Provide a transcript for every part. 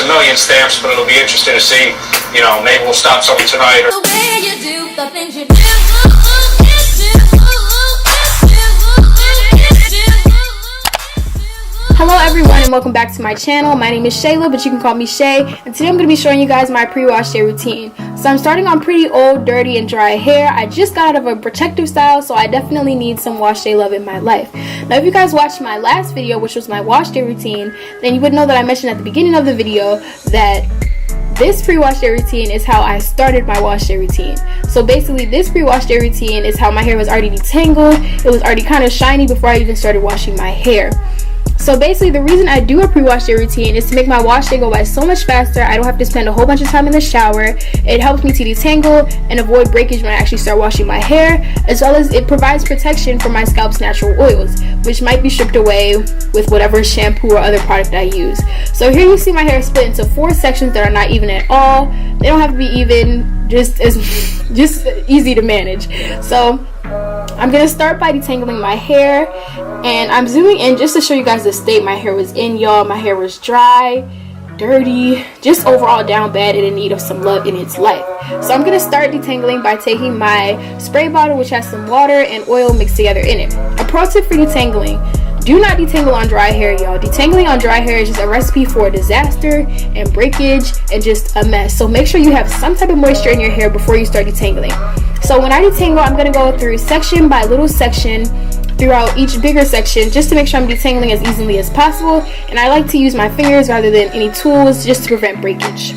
a million stamps, but it'll be interesting to see. You know, maybe we'll stop something tonight. The way you do the things you do. Hello everyone and welcome back to my channel. My name is Shayla, but you can call me Shay, and today I'm going to be showing you guys my pre-wash day routine. So I'm starting on pretty old, dirty, and dry hair. I just got out of a protective style, so I definitely need some wash day love in my life. Now if you guys watched my last video, which was my wash day routine, then you would know that I mentioned at the beginning of the video that this pre-wash day routine is how I started my wash day routine. So basically this pre-wash day routine is how my hair was already detangled. It was already kind of shiny before I even started washing my hair. So basically the reason I do a pre-wash day routine is to make my wash day go by so much faster. I don't have to spend a whole bunch of time in the shower. It helps me to detangle and avoid breakage when I actually start washing my hair, as well as it provides protection for my scalp's natural oils, which might be stripped away with whatever shampoo or other product I use. So here you see my hair split into 4 sections that are not even at all. They don't have to be even, just easy to manage. So I'm gonna start by detangling my hair, and I'm zooming in just to show you guys the state my hair was in, y'all. My hair was dry, dirty, just overall down bad and in need of some love in its life. So I'm gonna start detangling by taking my spray bottle, which has some water and oil mixed together in it. A pro tip for detangling: do not detangle on dry hair, y'all. Detangling on dry hair is just a recipe for disaster and breakage and just a mess. So make sure you have some type of moisture in your hair before you start detangling. So when I detangle, I'm going to go through section by little section throughout each bigger section just to make sure I'm detangling as easily as possible. And I like to use my fingers rather than any tools just to prevent breakage.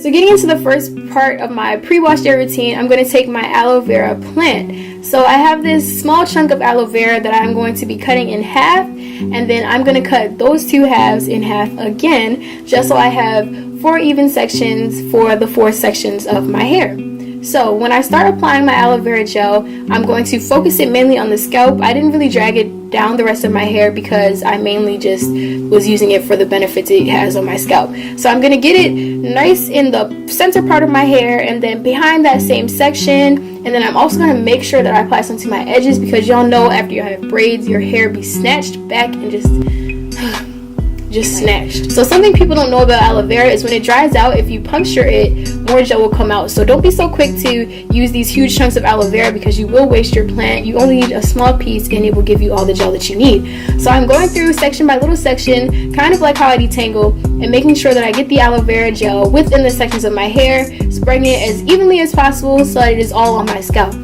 So getting into the first part of my pre-wash day routine, I'm going to take my aloe vera plant. So I have this small chunk of aloe vera that I'm going to be cutting in half, and then I'm going to cut those 2 halves in half again, just so I have 4 even sections for the 4 sections of my hair. So when I start applying my aloe vera gel, I'm going to focus it mainly on the scalp. I didn't really drag it down the rest of my hair because I mainly just was using it for the benefits it has on my scalp. So I'm going to get it nice in the center part of my hair and then behind that same section. And then I'm also going to make sure that I apply some to my edges, because y'all know after you have braids, your hair be snatched back and just snatched. So something people don't know about aloe vera is when it dries out, if you puncture it, more gel will come out. So don't be so quick to use these huge chunks of aloe vera, because you will waste your plant. You only need a small piece and it will give you all the gel that you need. So I'm going through section by little section, kind of like how I detangle, and making sure that I get the aloe vera gel within the sections of my hair, spreading it as evenly as possible so that it is all on my scalp.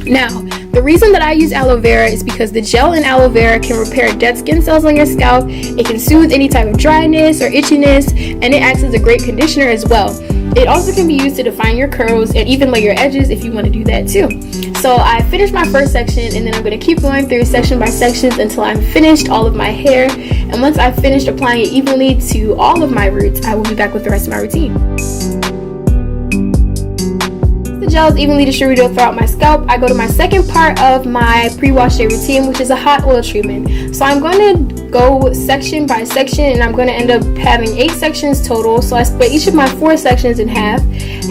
Now, the reason that I use aloe vera is because the gel in aloe vera can repair dead skin cells on your scalp. It can soothe any type of dryness or itchiness, and it acts as a great conditioner as well. It also can be used to define your curls and even lay your edges if you want to do that too. So I finished my first section, and then I'm going to keep going through section by section until I'm finished all of my hair. And once I've finished applying it evenly to all of my roots, I will be back with the rest of my routine. Gel is evenly distributed throughout my scalp. I go to my second part of my pre-wash day routine, which is a hot oil treatment. So I'm going to go section by section, and I'm going to end up having 8 sections total. So I split each of my 4 sections in half,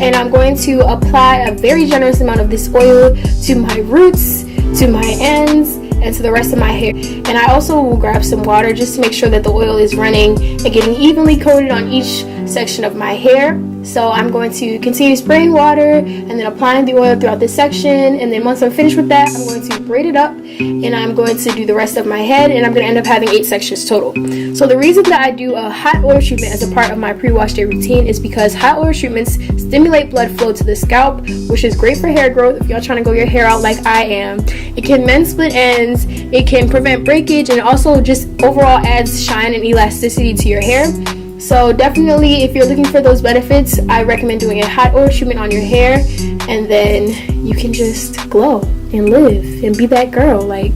and I'm going to apply a very generous amount of this oil to my roots, to my ends, and to the rest of my hair. And I also will grab some water just to make sure that the oil is running and getting evenly coated on each section of my hair. So I'm going to continue spraying water and then applying the oil throughout this section, and then once I'm finished with that, I'm going to braid it up and I'm going to do the rest of my head, and I'm going to end up having 8 sections total. So the reason that I do a hot oil treatment as a part of my pre-wash day routine is because hot oil treatments stimulate blood flow to the scalp, which is great for hair growth if y'all trying to grow your hair out like I am. It can mend split ends, it can prevent breakage, and it also just overall adds shine and elasticity to your hair. So definitely, if you're looking for those benefits, I recommend doing a hot oil treatment on your hair, and then you can just glow and live and be that girl, like.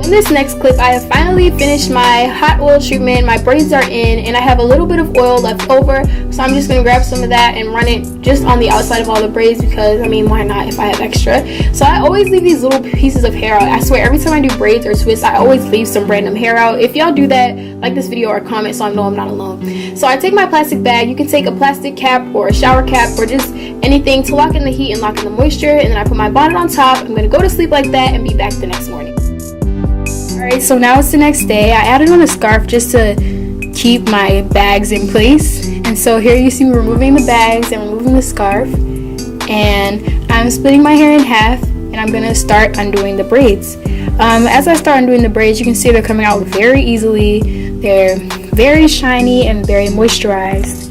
In this next clip, I have finally finished my hot oil treatment. My braids are in and I have a little bit of oil left over, so I'm just going to grab some of that and run it just on the outside of all the braids because, I mean, why not if I have extra? So I always leave these little pieces of hair out. I swear, every time I do braids or twists, I always leave some random hair out. If y'all do that, like this video or comment so I know I'm not alone. So I take my plastic bag. You can take a plastic cap or a shower cap or just anything to lock in the heat and lock in the moisture, and then I put my bonnet on top. I'm going to go to sleep like that and be back the next morning. Alright, so now it's the next day. I added on a scarf just to keep my bags in place. And so here you see me removing the bags and removing the scarf. And I'm splitting my hair in half and I'm going to start undoing the braids. As I start undoing the braids, you can see they're coming out very easily. They're very shiny and very moisturized.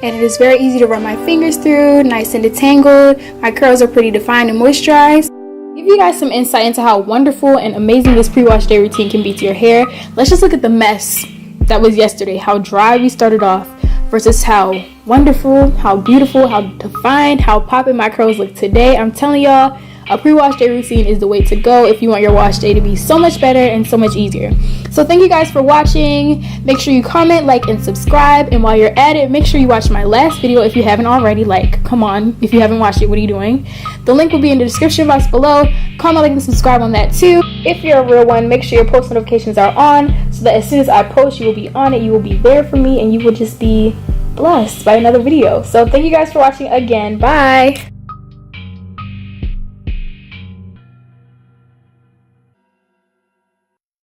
And it is very easy to run my fingers through, nice and detangled. My curls are pretty defined and moisturized. Give you guys some insight into how wonderful and amazing this pre-wash day routine can be to your hair. Let's just look at the mess that was yesterday, how dry we started off versus how wonderful, how beautiful, how defined, how popping my curls look today. I'm telling y'all, a pre-wash day routine is the way to go if you want your wash day to be so much better and so much easier. So thank you guys for watching. Make sure you comment, like, and subscribe. And while you're at it, make sure you watch my last video if you haven't already. Like, come on, if you haven't watched it, what are you doing? The link will be in the description box below. Comment, like, and subscribe on that too. If you're a real one, make sure your post notifications are on so that as soon as I post, you will be on it. You will be there for me and you will just be blessed by another video. So thank you guys for watching again. Bye.